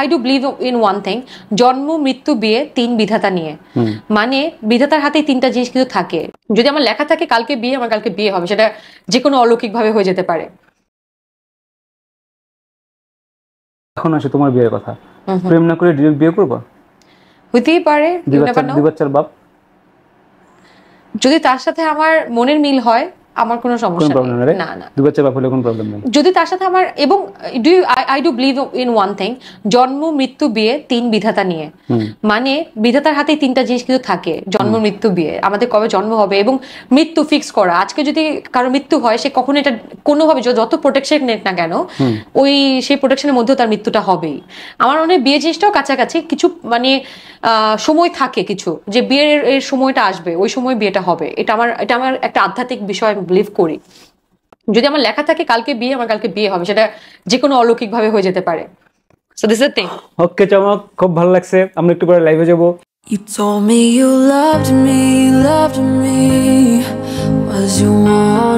I do believe in one thing, জন্ম মৃত্যু বিয়ে তিন বিধাতা নিয়ে। মানে বিধাতার হাতেই তিনটা জিনিস কিন্তু থাকে। যদি আমার লেখা থাকে কালকে বিয়ে, আমার কালকে বিয়ে হবে, সেটা যে কোনো অলৌকিক ভাবে হয়ে যেতে পারে। এখন আসে তোমার বিয়ের কথা, প্রেম না করে ডিরেক্ট বিয়ে করবা? হইতেই পারে, দুই বাচ্চার বাপ। যদি তার সাথে আমার মনের মিল হয় আমার কোনো সমস্যা নেই। না না, দুই বাচ্চার বাপ হলে কোনো প্রবলেম নেই। যদি তার সাথে আমার, এবং I do believe in one thing, জন্ম মৃত্যু বিয়ে তিন বিধাতা নিয়ে। মানে বিধাতার হাতেই তিনটা জিনিস কিন্তু থাকে, জন্ম মৃত্যু বিয়ে, আমাদের কবে জন্ম হবে এবং মৃত্যু ফিক্স করা। আজকে যদি কারো মৃত্যু হয়, সে কখনো এটা কোনোভাবে যত প্রোটেকশন নেট না কেন, সেই প্রোটেকশনের মধ্যেও তার মৃত্যুটা হবেই। আমার মনে হয় বিয়ে জিনিসটাও কাছাকাছি, কিছু মানে সময় থাকে কিছু, যে বিয়ের এর সময়টা আসবে, ওই সময় বিয়েটা হবে। এটা আমার একটা আধ্যাত্মিক বিষয়, আমি বিলিভ করি। যদি আমার লেখা থাকে কালকে বিয়ে, আমার কালকে বিয়ে হবে, সেটা যে কোনো অলৌকিক ভাবে হয়ে যেতে পারে। So this is the thing. Okay চমক, খুব ভালো লাগছে। আমরা একটু পরে লাইভে যাব। You told me you loved me, was you on